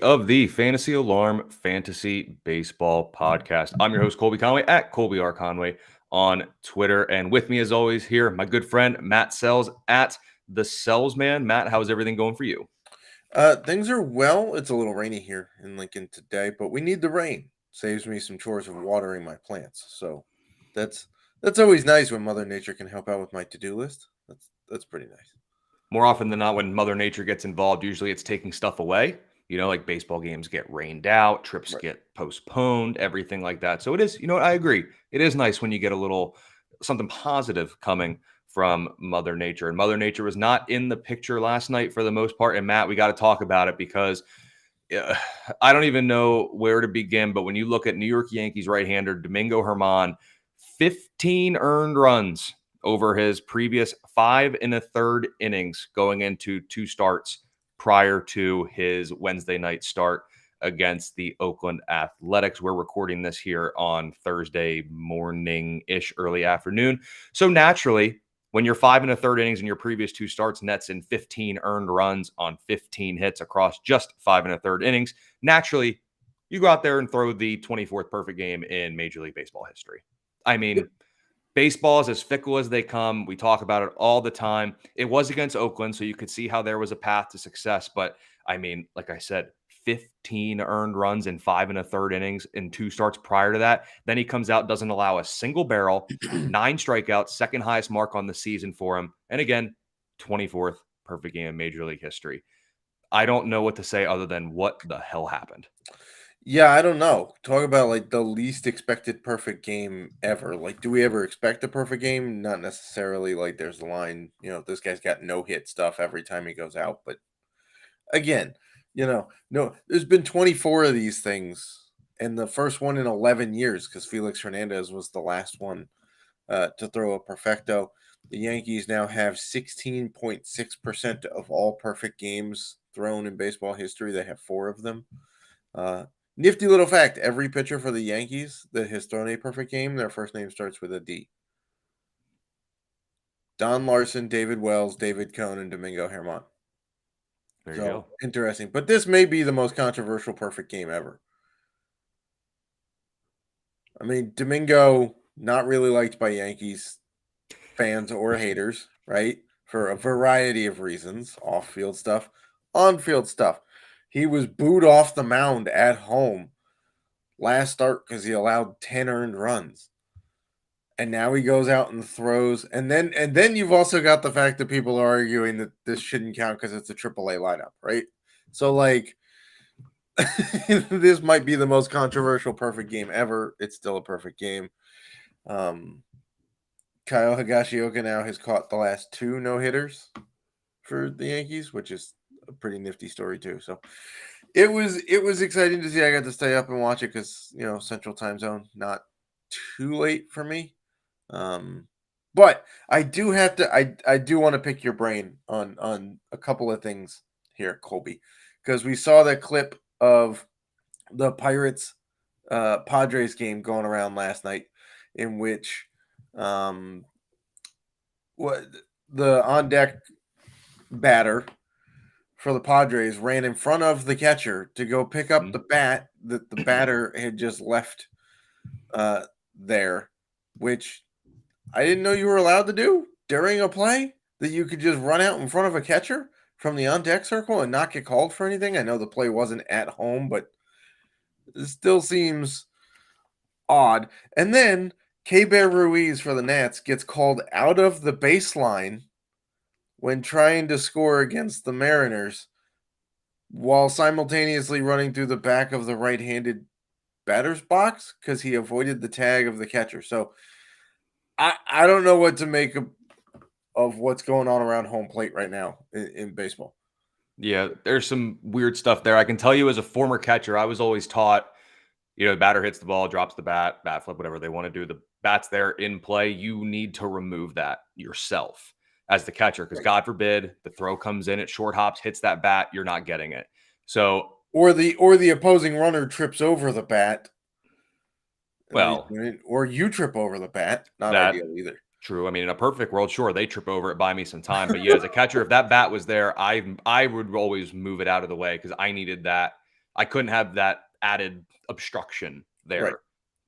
Of the Fantasy Alarm Fantasy Baseball Podcast. I'm your host, Colby Conway, at Colby R. Conway on Twitter. And with me, as always, here, my good friend, Matt Selz, at the Selz Man. Matt, how's everything going for you? Things are well. It's a little rainy here in Lincoln today, but we need the rain. Saves me some chores of watering my plants. So that's that's always nice when Mother Nature can help out with my to-do list. That's pretty nice. More often than not, when Mother Nature gets involved, usually it's taking stuff away. Like baseball games get rained out, trips Right. get postponed, everything like that. So it is, what, I agree. It is nice when you get a little something positive coming from Mother Nature. And Mother Nature was not in the picture last night for the most part. And Matt, we got to talk about it because uh, I don't even know where to begin. But when you look at New York Yankees right-hander Domingo German, 15 earned runs over his previous 5 1/3 innings going into 2 starts prior to his Wednesday night start against the Oakland Athletics. We're recording this here on Thursday morning-ish, early afternoon. So naturally, when you're 5 1/3 innings in your previous 2 starts, nets in 15 earned runs on 15 hits across just 5 1/3 innings, naturally, you go out there and throw the 24th perfect game in Major League Baseball history. I mean, baseball is as fickle as they come. We talk about it all the time. It was against Oakland, so you could see how there was a path to success. But I mean, like I said, 15 earned runs in 5 1/3 innings in 2 starts prior to that. Then he comes out, doesn't allow a single barrel, 9 strikeouts, second highest mark on the season for him. And again, 24th perfect game in Major League history. I don't know what to say other than what the hell happened. Yeah, I don't know. Talk about like the least expected perfect game ever. Like, do we ever expect a perfect game? Not necessarily. Like, there's a line, this guy's got no hit stuff every time he goes out. But again, no, there's been 24 of these things, and the first one in 11 years because Felix Hernandez was the last one to throw a perfecto. The Yankees now have 16.6% of all perfect games thrown in baseball history. They have 4 of them. Uh, Nifty little fact: every pitcher for the Yankees that has thrown a perfect game, their first name starts with a D. Don Larson, David Wells, David Cohn, and Domingo German. There you So go. interesting. But this may be the most controversial perfect game ever. I mean, Domingo, not really liked by Yankees fans or haters, right? For a variety of reasons, off field stuff, on field stuff. He was booed off the mound at home last start because he allowed 10 earned runs. And now he goes out and throws. And then you've also got the fact that people are arguing that this shouldn't count because it's a AAA lineup, right? So like this might be the most controversial perfect game ever. It's still a perfect game. Um, Kyle Higashioka now has caught the last 2 no hitters for the Yankees, which is a pretty nifty story too. So it was exciting to see. I got to stay up and watch it because Central Time Zone, not too late for me. But I do have to. I do want to pick your brain on a couple of things here, Colby, because we saw that clip of the Pirates Padres game going around last night, in which um, what the on deck batter for the Padres ran in front of the catcher to go pick up Mhm. the bat that the batter had just left there, which I didn't know you were allowed to do during a play, that you could just run out in front of a catcher from the on deck circle and not get called for anything. I know the play wasn't at home, but it still seems odd. And then K Bear Ruiz for the Nats gets called out of the baseline when trying to score against the Mariners while simultaneously running through the back of the right handed batter's box because he avoided the tag of the catcher. So I don't know what to make of what's going on around home plate right now in baseball. Yeah, there's some weird stuff there. I can tell you as a former catcher, I was always taught, the batter hits the ball, drops the bat flip, whatever they want to do. The bat's there in play. You need to remove that yourself as the catcher because Right. God forbid the throw comes in, it short hops, hits that bat, you're not getting it. So, Or the opposing runner trips over the bat, well, or you trip over the bat. Not that ideal either. true. I mean, in a perfect world, sure, they trip over it, buy me some time. But yeah, as a catcher, if that bat was there, I would always move it out of the way because I needed that I couldn't have that added obstruction there Right.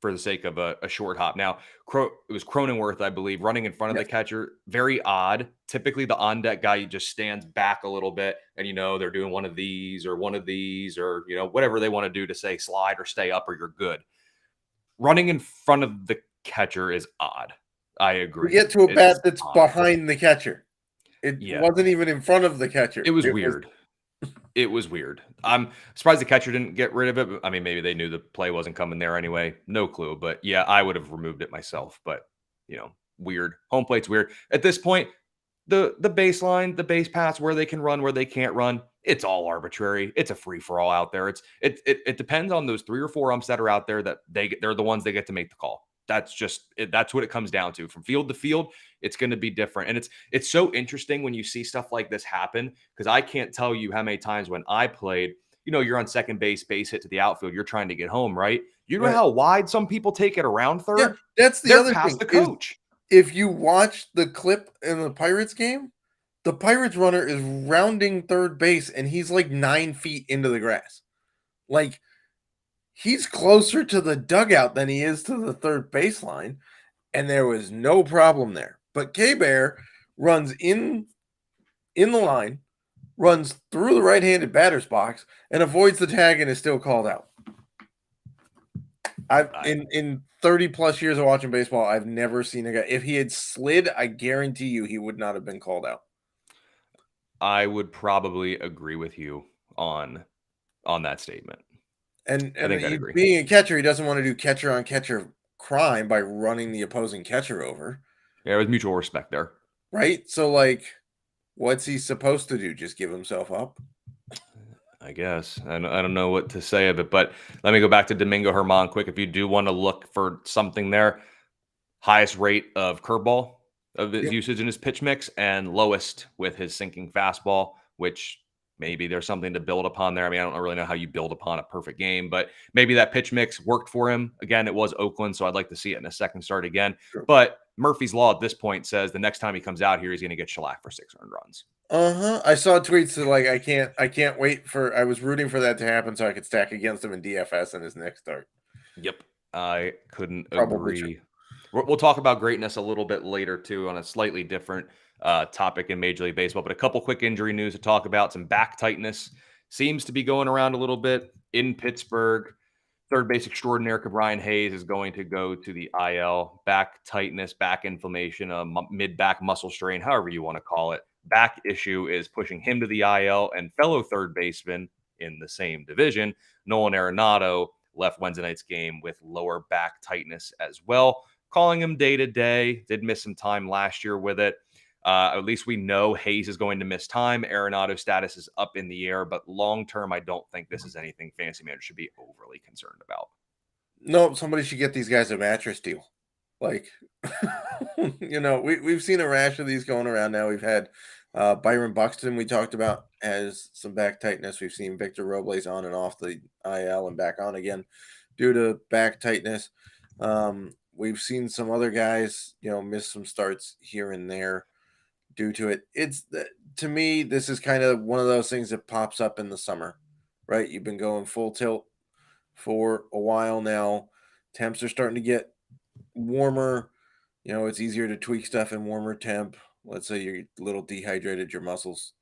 for the sake of a short hop. Now, it was Cronenworth, I believe, running in front of the Yes. catcher. Very odd. Typically, the on deck guy just stands back a little bit, and they're doing one of these or whatever they want to do to say slide or stay up or you're good. Running in front of the catcher is odd. I You agree. get to a It's bat that's odd. behind the catcher. It Yeah, wasn't even in front of the catcher. it was weird. It was weird. I'm surprised the catcher didn't get rid of it. I mean, maybe they knew the play wasn't coming there anyway. No clue. But yeah, I would have removed it myself. But weird. Home plate's weird. At this point, the baseline, the base paths, where they can run, where they can't run, it's all arbitrary. It's a free for all out there. It depends on those 3 or 4 umps that are out there that they're the ones that get to make the call. That's just it. That's what it comes down to. From field to field, it's going to be different. And it's so interesting when you see stuff like this happen, because I can't tell you how many times when I played, you're on second base hit to the outfield, you're trying to get home, right? You know Right. how wide some people take it around Yeah, third? that's the They're other past thing the is coach. if you watch the clip in the Pirates game, the Pirates runner is rounding third base and he's like 9 feet into the grass. Like he's closer to the dugout than he is to the third baseline, and there was no problem there. But K-Bear runs in the line, runs through the right-handed batter's box, and avoids the tag and is still called out. I've in 30 plus years of watching baseball, I've never seen a guy. If he had slid, I guarantee you he would not have been called out. I would probably agree with you on that statement. And I think I'd agree. being a catcher, he doesn't want to do catcher on catcher crime by running the opposing catcher over. Yeah, there was mutual respect there. Right? So like what's he supposed to do? Just give himself up? I guess. I don't know what to say of it, but let me go back to Domingo German quick. If you do want to look for something there, highest rate of curveball of his usage in his pitch mix and lowest with his sinking fastball, which maybe there's something to build upon there. I mean, I don't really know how you build upon a perfect game, but maybe that pitch mix worked for him. Again, it was Oakland, so I'd like to see it in a second start again. Sure. But Murphy's Law at this point says the next time he comes out here, he's going to get shellacked for 6 earned runs. I saw tweets that like I can't wait for. I was rooting for that to happen so I could stack against him in DFS in his next start. Yep, I couldn't Probably agree. We'll talk about greatness a little bit later too on a slightly different topic in Major League Baseball, but a couple quick injury news to talk about. Some back tightness seems to be going around a little bit in Pittsburgh. Third base extraordinaire Brian Hayes is going to go to the IL. Back tightness, back inflammation, mid-back muscle strain, however you want to call it. Back issue is pushing him to the IL, and fellow third baseman in the same division, Nolan Arenado, left Wednesday night's game with lower back tightness as well. Calling him day to day. Did miss some time last year with it. At least we know Hayes is going to miss time. Arenado's status is up in the air, but long term, I don't think this is anything fantasy managers should be overly concerned about. No, somebody should get these guys a mattress deal. Like, we've seen a rash of these going around now. We've had Byron Buxton, we talked about, has some back tightness. We've seen Victor Robles on and off the IL and back on again due to back tightness. We've seen some other guys, miss some starts here and there due to it. To me, this is kind of one of those things that pops up in the summer, right? You've been going full tilt for a while now. Temps are starting to get warmer. It's easier to tweak stuff in warmer temp. Let's say you're a little dehydrated, your muscles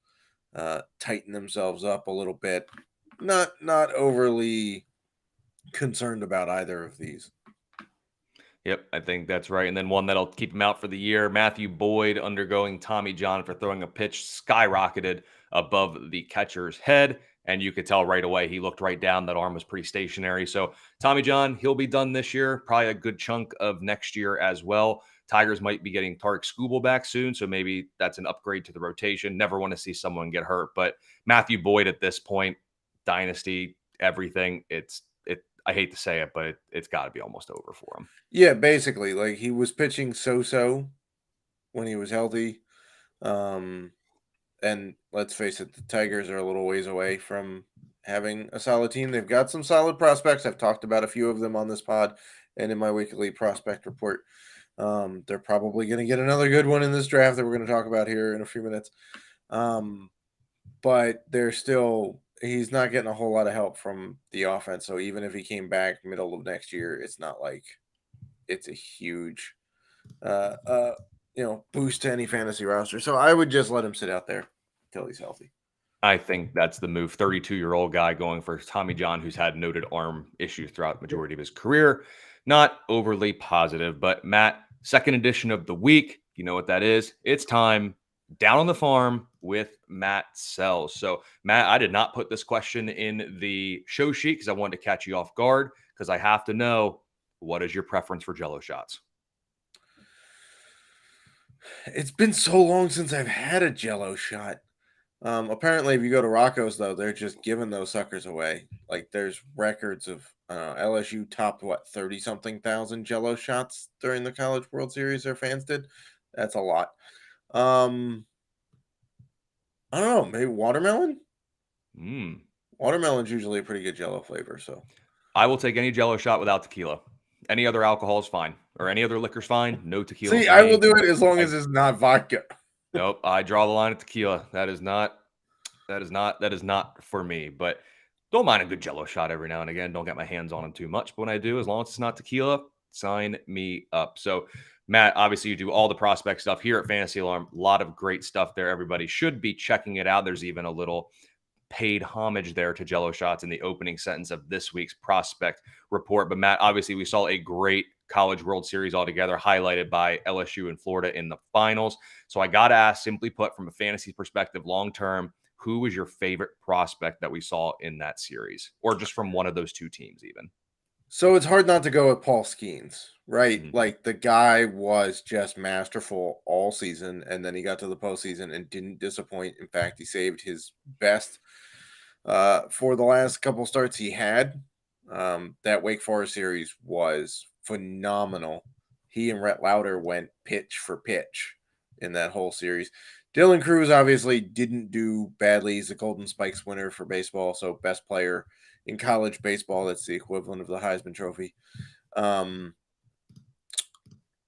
tighten themselves up a little bit. Not overly concerned about either of these. Yep, I think that's right. And then one that'll keep him out for the year, Matthew Boyd undergoing Tommy John for throwing a pitch skyrocketed above the catcher's head. And you could tell right away he looked right down. That arm was pretty stationary. So Tommy John, he'll be done this year, probably a good chunk of next year as well. Tigers might be getting Tarek Skubal back soon, so maybe that's an upgrade to the rotation. Never want to see someone get hurt. But Matthew Boyd at this point, dynasty, everything, I hate to say it, but it's got to be almost over for him. Yeah, basically. Like he was pitching so-so when he was healthy. And let's face it, the Tigers are a little ways away from having a solid team. They've got some solid prospects. I've talked about a few of them on this pod and in my weekly prospect report. They're probably going to get another good one in this draft that we're going to talk about here in a few minutes. But they're still he's not getting a whole lot of help from the offense. So even if he came back middle of next year, it's not like it's a huge uh uh boost to any fantasy roster. So I would just let him sit out there until he's healthy. I think that's the move. 32-year-old guy going for Tommy John, who's had noted arm issues throughout the majority of his career. Not overly positive, but Matt, second edition of the week. You know what that is? It's time down on the farm with Matt Selz. So, Matt, I did not put this question in the show sheet because I wanted to catch you off guard because I have to know, what is your preference for Jello shots? It's been so long since I've had a Jello shot. Apparently, if you go to Rocco's, though, they're just giving those suckers away. Like, there's records of LSU topped, 30 something thousand Jello shots during the College World Series. Their fans did. That's a lot. I don't know. Maybe watermelon? Watermelon's usually a pretty good Jello flavor. So I will take any Jello shot without tequila. Any other alcohol is fine, or any other liquor's fine. No tequila. see, I will do it as long as it's not vodka. Nope, I draw the line at tequila. That is not for me. But don't mind a good Jello shot every now and again. Don't get my hands on them too much. But when I do, as long as it's not tequila, sign me up. So, Matt, obviously you do all the prospect stuff here at Fantasy Alarm. A lot of great stuff there. Everybody should be checking it out. There's even a little paid homage there to Jello shots in the opening sentence of this week's prospect report. But Matt, obviously we saw a great College World Series altogether, highlighted by LSU and Florida in the finals. So I got to ask, simply put, from a fantasy perspective, long term, who was your favorite prospect that we saw in that series, or just from one of those two teams, even? So it's hard not to go with Paul Skeens, right? Mm-hmm. Like the guy was just masterful all season, and then he got to the postseason and didn't disappoint. In fact, he saved his best for the last couple starts he had. That Wake Forest series was phenomenal. He and Rhett Lauder went pitch for pitch in that whole series. Dylan Cruz obviously didn't do badly. He's a Golden Spikes winner for baseball, so best player in college baseball. That's the equivalent of the Heisman Trophy.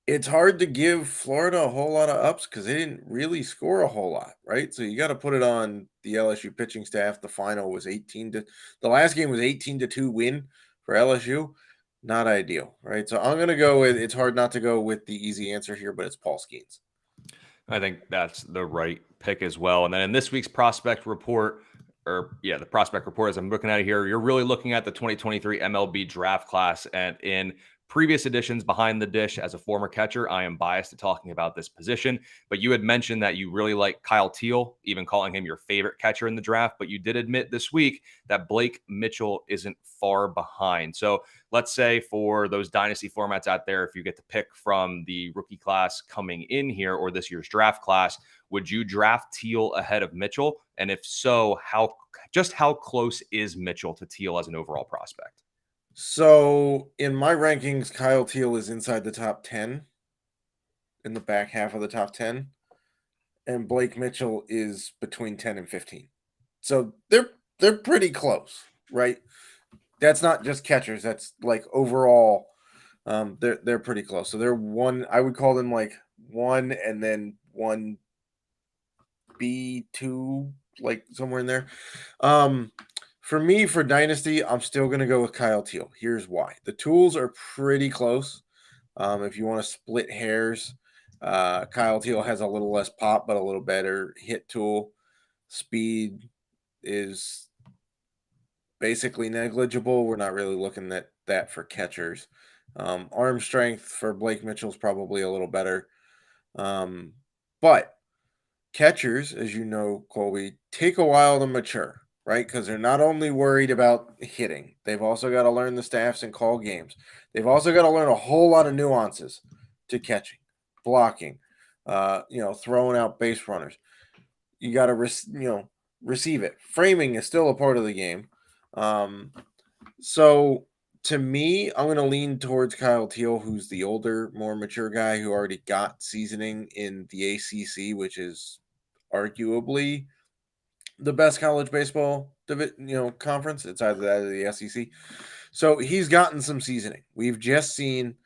It's hard to give Florida a whole lot of ups because they didn't really score a whole lot, right? So you got to put it on the LSU pitching staff. The final was 18 to the last game was 18-2 win for LSU. Not ideal, right? So I'm gonna go with it's hard not to go with the easy answer here, but it's Paul Skeens. I think that's the right pick as well. And then in this week's prospect report, the prospect report, as I'm looking at it here, you're really looking at the 2023 MLB Draft Class. And in previous editions, Behind the Dish, as a former catcher, I am biased to talking about this position. But you had mentioned that you really like Kyle Teal, even calling him your favorite catcher in the draft. But you did admit this week that Blake Mitchell isn't far behind. So let's say for those dynasty formats out there, if you get to pick from the rookie class coming in here or this year's draft class, would you draft Teal ahead of Mitchell? And if so, how close is Mitchell to Teal as an overall prospect? So in my rankings, Kyle Teal is inside the top 10, in the back half of the top 10, and Blake Mitchell is between 10 and 15. So they're pretty close, right? That's not just catchers. That's like overall, they're pretty close. So they're one. I would call them like one and then one B2, like somewhere in there. For me, for Dynasty, I'm still going to go with Kyle Teal. Here's why. The tools are pretty close. If you want to split hairs, Kyle Teal has a little less pop, but a little better hit tool. Speed is basically negligible. We're not really looking at that for catchers. Arm strength for Blake Mitchell is probably a little better. But catchers, as you know, Colby, take a while to mature, right? Because they're not only worried about hitting, they've also got to learn the staffs and call games. They've also got to learn a whole lot of nuances to catching, blocking, throwing out base runners. You got to, receive it. Framing is still a part of the game. So to me, I'm going to lean towards Kyle Teal, who's the older, more mature guy who already got seasoning in the ACC, which is arguably the best college baseball conference. It's either that or the SEC. So he's gotten some seasoning. We've just seen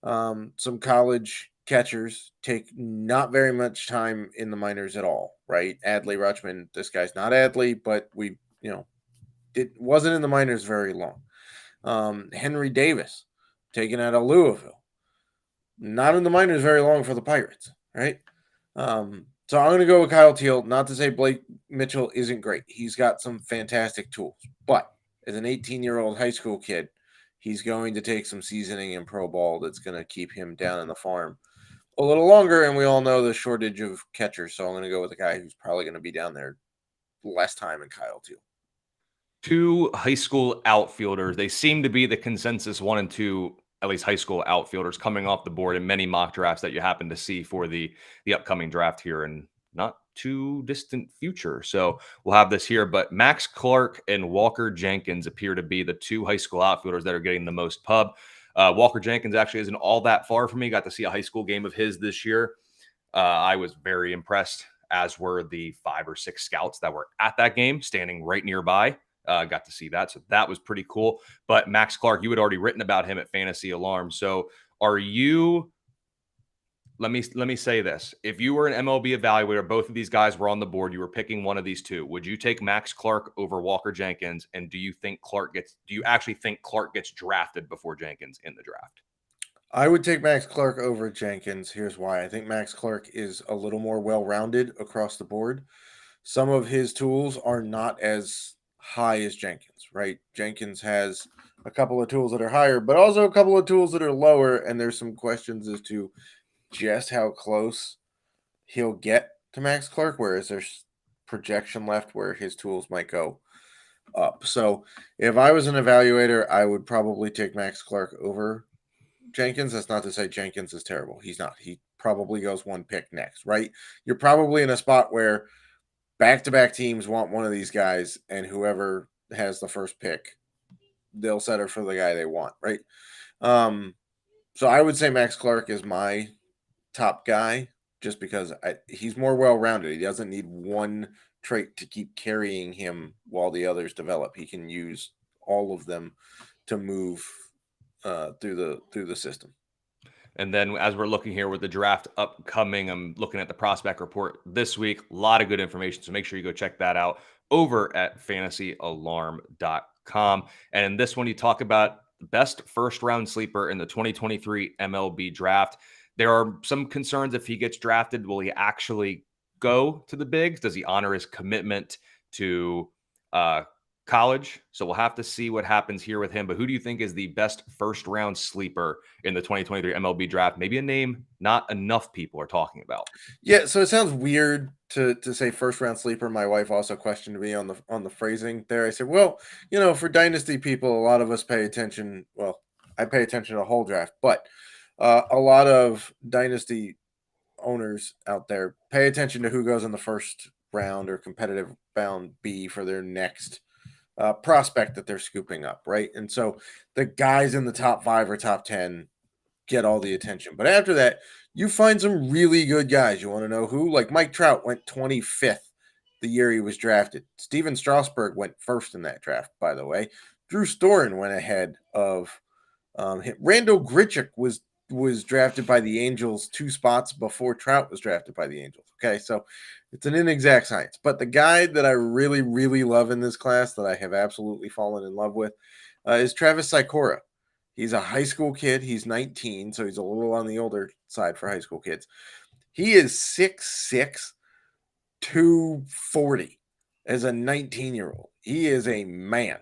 some college catchers take not very much time in the minors at all, right? Adley Rutschman, this guy's not Adley, but we wasn't in the minors very long. Henry Davis, taken out of Louisville, not in the minors very long for the Pirates, right? So I'm going to go with Kyle Teal. Not to say Blake Mitchell isn't great. He's got some fantastic tools. But as an 18-year-old high school kid, he's going to take some seasoning in pro ball that's going to keep him down in the farm a little longer. And we all know the shortage of catchers. So I'm going to go with a guy who's probably going to be down there less time than Kyle Teal. Two high school outfielders. They seem to be the consensus 1 and 2, at least high school outfielders coming off the board in many mock drafts that you happen to see for the upcoming draft here in not too distant future. So we'll have this here, but Max Clark and Walker Jenkins appear to be the two high school outfielders that are getting the most pub. Walker Jenkins actually isn't all that far from me. Got to see a high school game of his this year. I was very impressed, as were the 5 or 6 scouts that were at that game standing right nearby. Got to see that. So that was pretty cool. But Max Clark, you had already written about him at Fantasy Alarm. So are you, let me say this. If you were an MLB evaluator, both of these guys were on the board, you were picking one of these two, would you take Max Clark over Walker Jenkins? And do you actually think Clark gets drafted before Jenkins in the draft? I would take Max Clark over Jenkins. Here's why. I think Max Clark is a little more well-rounded across the board. Some of his tools are not as high as Jenkins, right? Jenkins has a couple of tools that are higher, but also a couple of tools that are lower. And there's some questions as to just how close he'll get to Max Clark, whereas there's projection left where his tools might go up. So if I was an evaluator, I would probably take Max Clark over Jenkins. That's not to say Jenkins is terrible. He's not. He probably goes one pick next, right? You're probably in a spot where back-to-back teams want one of these guys, and whoever has the first pick, they'll settle for the guy they want, right? So I would say Max Clark is my top guy just because he's more well-rounded. He doesn't need one trait to keep carrying him while the others develop. He can use all of them to move through the system. And then as we're looking here with the draft upcoming, I'm looking at the prospect report this week. A lot of good information. So make sure you go check that out over at fantasyalarm.com. And in this one, you talk about the best first round sleeper in the 2023 MLB draft. There are some concerns if he gets drafted. Will he actually go to the bigs? Does he honor his commitment to college? So we'll have to see what happens here with him. But who do you think is the best first round sleeper in the 2023 MLB draft? Maybe a name not enough people are talking about. Yeah, so it sounds weird to say first round sleeper. My wife also questioned me on the phrasing there. I said, well, for dynasty people, a lot of us pay attention. Well, I pay attention to the whole draft, but a lot of dynasty owners out there pay attention to who goes in the first round or competitive round B for their next prospect that they're scooping up, right? And so the guys in the top 5 or top 10 get all the attention. But after that, you find some really good guys. You want to know who? Like Mike Trout went 25th the year he was drafted. Steven Strasburg went first in that draft, by the way. Drew Storen went ahead of him. Randall Grichuk was drafted by the Angels 2 spots before Trout was drafted by the Angels. Okay, so it's an inexact science. But the guy that I really, really love in this class that I have absolutely fallen in love with is Travis Sikora. He's a high school kid. He's 19, so he's a little on the older side for high school kids. He is 6'6", 240 as a 19-year-old. He is a man.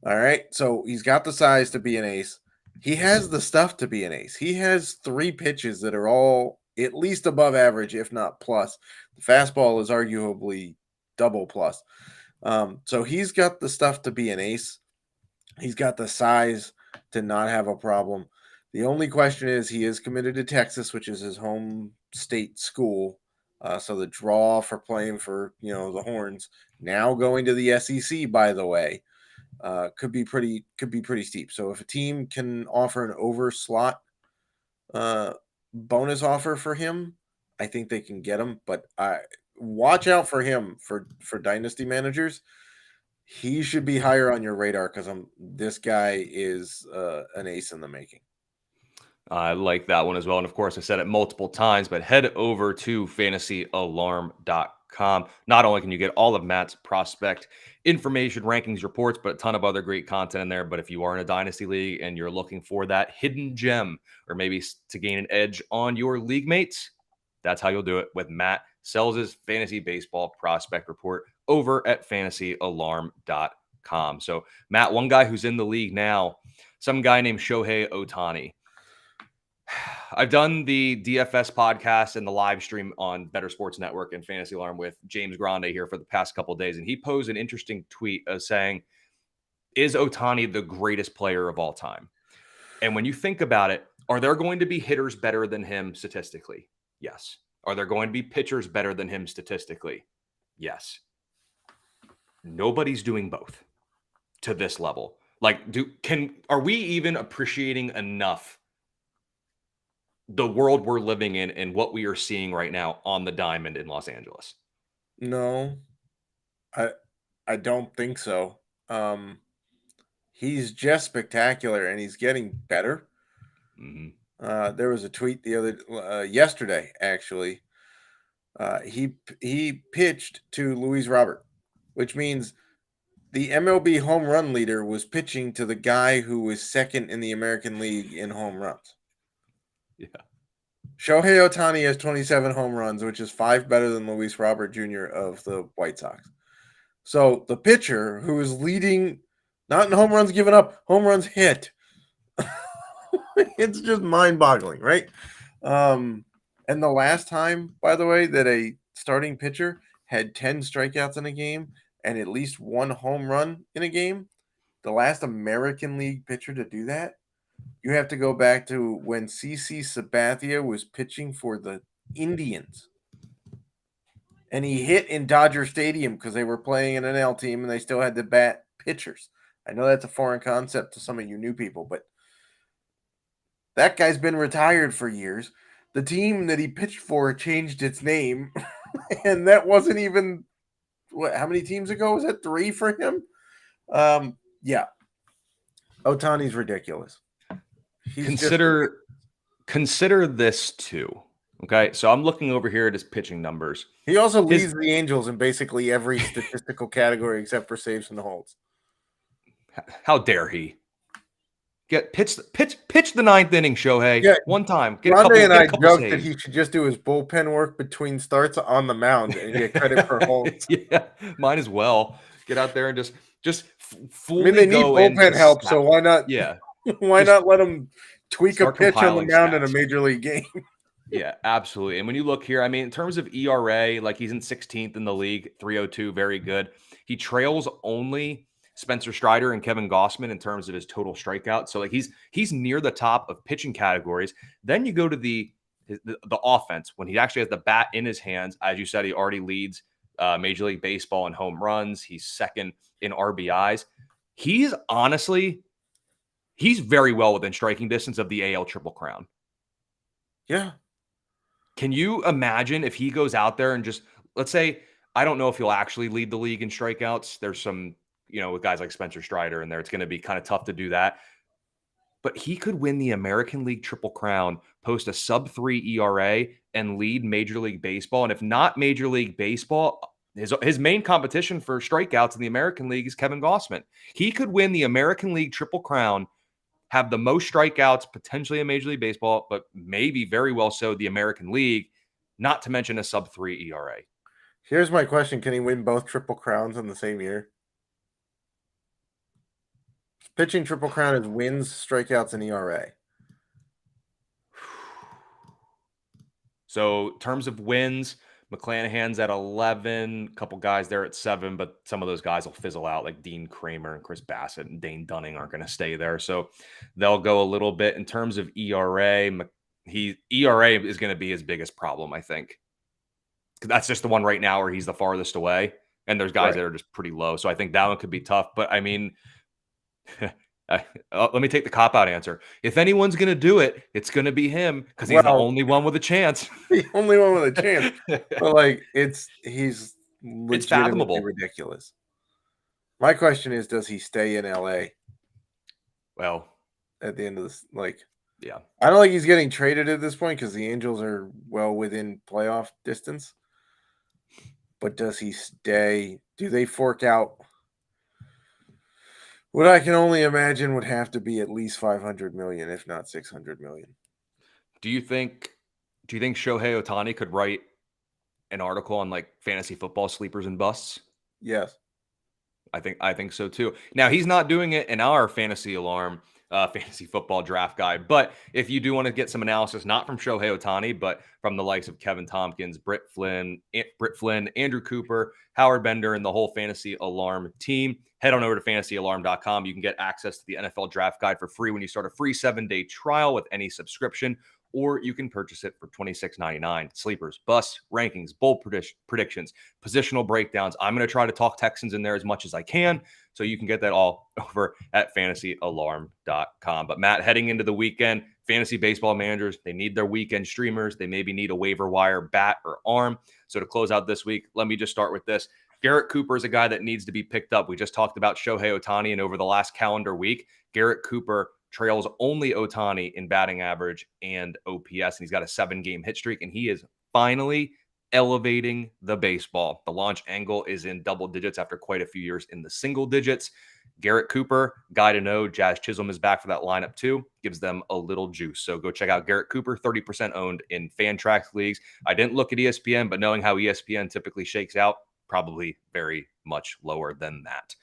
All right, so he's got the size to be an ace. He has the stuff to be an ace. He has 3 pitches that are all at least above average, if not plus. The fastball is arguably double plus. So he's got the stuff to be an ace. He's got the size to not have a problem. The only question is he is committed to Texas, which is his home state school. So the draw for playing for, the Horns, now going to the SEC, by the way, could be pretty steep. So if a team can offer an over slot bonus offer for him, I think they can get him. But watch out for him for dynasty managers. He should be higher on your radar because this guy is an ace in the making. I like that one as well. And of course, I said it multiple times, but head over to fantasyalarm.com. Not only can you get all of Matt's prospect information, rankings, reports, but a ton of other great content in there. But if you are in a dynasty league and you're looking for that hidden gem or maybe to gain an edge on your league mates, that's how you'll do it with Matt Selz' Fantasy Baseball Prospect Report over at fantasyalarm.com. So, Matt, one guy who's in the league now, some guy named Shohei Ohtani. I've done the DFS podcast and the live stream on Better Sports Network and Fantasy Alarm with James Grande here for the past couple of days. And he posed an interesting tweet saying, is Ohtani the greatest player of all time? And when you think about it, are there going to be hitters better than him statistically? Yes. Are there going to be pitchers better than him statistically? Yes. Nobody's doing both to this level. Like, are we even appreciating enough the world we're living in and what we are seeing right now on the diamond in Los Angeles? No, I don't think so. He's just spectacular, and he's getting better. Mm-hmm. There was a tweet yesterday, actually. He pitched to Luis Robert, which means the MLB home run leader was pitching to the guy who was second in the American League in home runs. Yeah. Shohei Ohtani has 27 home runs, which is 5 better than Luis Robert Jr. of the White Sox. So the pitcher who is leading, not in home runs given up, home runs hit. It's just mind-boggling, right? And the last time, by the way, that a starting pitcher had 10 strikeouts in a game and at least 1 home run in a game, the last American League pitcher to do that, you have to go back to when CC Sabathia was pitching for the Indians. And he hit in Dodger Stadium because they were playing an NL team and they still had to bat pitchers. I know that's a foreign concept to some of you new people, but that guy's been retired for years. The team that he pitched for changed its name, and that wasn't even how many teams ago? Was that 3 for him? Yeah. Ohtani's ridiculous. Consider this too. Okay, so I'm looking over here at his pitching numbers. He also leads the Angels in basically every statistical category except for saves and holds. How dare he? Pitch the 9th inning, Shohei. Yeah, one time. Grande and I joked that he should just do his bullpen work between starts on the mound and get credit for holds. Yeah, might as well get out there and just fully. I mean, they need bullpen help, so why not? Yeah, why not let them tweak a pitch on the mound in a major league game? Yeah, absolutely. And when you look here, I mean, in terms of ERA, like he's in 16th in the league, 302, very good. He trails only Spencer Strider and Kevin Gausman in terms of his total strikeouts. So like he's near the top of pitching categories. Then you go to the offense when he actually has the bat in his hands. As you said, he already leads Major League Baseball in home runs. He's second in RBIs. He's very well within striking distance of the AL Triple Crown. Yeah. Can you imagine if he goes out there and just, let's say, I don't know if he'll actually lead the league in strikeouts. There's some, with guys like Spencer Strider in there, it's going to be kind of tough to do that. But he could win the American League Triple Crown, post a sub-3 ERA, and lead Major League Baseball. And if not Major League Baseball, his main competition for strikeouts in the American League is Kevin Gausman. He could win the American League Triple Crown, have the most strikeouts potentially in Major League Baseball, but maybe very well so the American League, not to mention a sub-3 ERA. Here's my question. Can he win both Triple Crowns in the same year? Pitching Triple Crown is wins, strikeouts, and ERA. So in terms of wins, McClanahan's at 11, a couple guys there at 7, but some of those guys will fizzle out, like Dean Kramer and Chris Bassett and Dane Dunning aren't going to stay there. So they'll go a little bit. In terms of ERA, ERA is going to be his biggest problem, I think. That's just the one right now where he's the farthest away, and there's guys that are just pretty low. So I think that one could be tough. But I mean, let me take the cop-out answer. If anyone's going to do it, it's going to be him because he's the only one with a chance. The only one with a chance. But he's fathomable. Ridiculous. My question is, does he stay in LA? Well, at the end of this, yeah, I don't think he's getting traded at this point because the Angels are well within playoff distance. But does he stay? Do they fork out What I can only imagine would have to be at least 500 million, if not 600 million. Do you think Shohei Ohtani could write an article on like fantasy football sleepers and busts? Yes. I think so too. Now he's not doing it in our fantasy alarm, fantasy football draft guide. But if you do want to get some analysis, not from Shohei Ohtani, but from the likes of Kevin Tompkins, Britt Flynn, Andrew Cooper, Howard Bender, and the whole fantasy alarm team, head on over to fantasyalarm.com. You can get access to the NFL draft guide for free when you start a free 7-day trial with any subscription, or you can purchase it for $26.99. Sleepers, busts, rankings, bold predictions, positional breakdowns. I'm going to try to talk Texans in there as much as I can, so you can get that all over at fantasyalarm.com. But Matt, heading into the weekend, fantasy baseball managers, they need their weekend streamers. They maybe need a waiver wire bat or arm. So to close out this week, let me just start with this. Garrett Cooper is a guy that needs to be picked up. We just talked about Shohei Ohtani, and over the last calendar week, Garrett Cooper trails only Ohtani in batting average and OPS, and he's got a 7-game hit streak, and he is finally elevating the baseball. The launch angle is in double digits after quite a few years in the single digits. Garrett Cooper, guy to know. Jazz Chisholm is back for that lineup too. Gives them a little juice. So go check out Garrett Cooper, 30% owned in Fantrax leagues. I didn't look at ESPN, but knowing how ESPN typically shakes out, probably very much lower than that.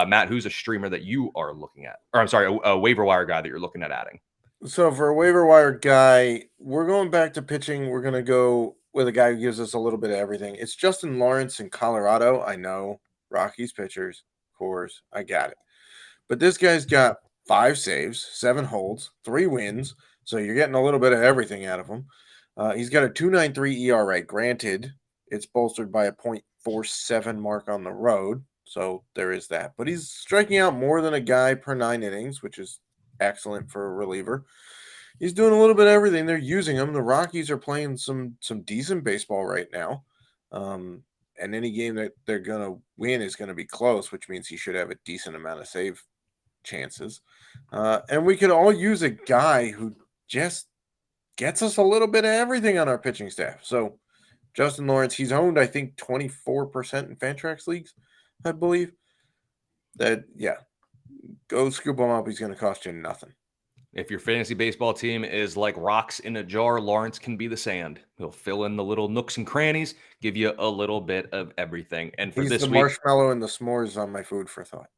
Matt, who's a streamer that you are looking at? Or I'm sorry, a waiver wire guy that you're looking at adding? So for a waiver wire guy, we're going back to pitching. We're going to go with a guy who gives us a little bit of everything. It's Justin Lawrence in Colorado. I know, Rockies pitchers, of course, I got it. But this guy's got 5 saves, 7 holds, 3 wins. So you're getting a little bit of everything out of him. He's got a 2.93 ERA. Granted, it's bolstered by a .47 mark on the road. So there is that. But he's striking out more than a guy per 9 innings, which is excellent for a reliever. He's doing a little bit of everything. They're using him. The Rockies are playing some decent baseball right now. And any game that they're going to win is going to be close, which means he should have a decent amount of save chances. And we could all use a guy who just gets us a little bit of everything on our pitching staff. So Justin Lawrence, he's owned, I think, 24% in Fantrax leagues, I believe. Go scoop him up. He's going to cost you nothing. If your fantasy baseball team is like rocks in a jar, Lawrence can be the sand. He'll fill in the little nooks and crannies, give you a little bit of everything. And for He's this the week, marshmallow and the s'mores on my food for thought.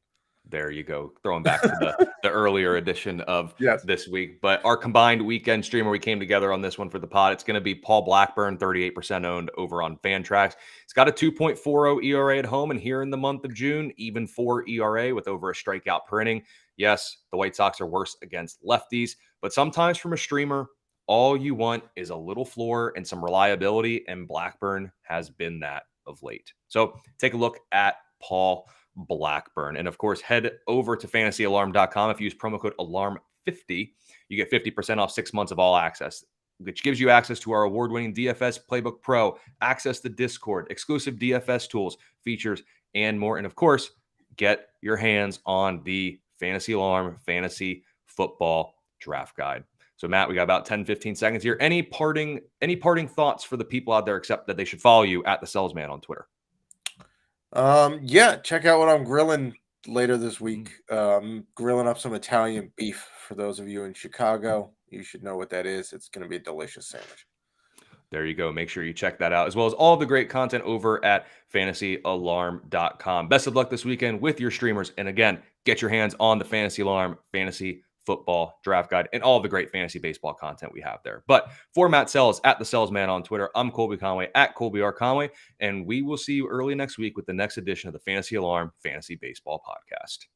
there you go. Throwing back to the earlier edition of Yes. this week. But our combined weekend streamer, we came together on this one for the pod. It's going to be Paul Blackburn, 38% owned over on Fantrax. He's got a 2.40 ERA at home, and here in the month of June, even 4 ERA with over a strikeout per inning. Yes, the White Sox are worse against lefties, but sometimes from a streamer, all you want is a little floor and some reliability, and Blackburn has been that of late. So take a look at Paul Blackburn. And of course, head over to fantasyalarm.com. If you use promo code ALARM50, you get 50% off 6 months of all access, which gives you access to our award-winning DFS Playbook Pro, access to Discord, exclusive DFS tools, features, and more. And of course, get your hands on the Fantasy Alarm Fantasy Football Draft Guide. So Matt, we got about 10, 15 seconds here. Any parting thoughts for the people out there, except that they should follow you at the Selz Man on Twitter? Check out what I'm grilling later this week. Grilling up some Italian beef for those of you in Chicago. You should know what that is. It's going to be a delicious sandwich. There you go. Make sure you check that out, as well as all the great content over at fantasyalarm.com. Best of luck this weekend with your streamers. And again, get your hands on the Fantasy Alarm Fantasy Football Draft Guide and all the great fantasy baseball content we have there. But for Matt Selz at the Selz Man on Twitter, I'm Colby Conway at Colby R. Conway, and we will see you early next week with the next edition of the Fantasy Alarm Fantasy Baseball Podcast.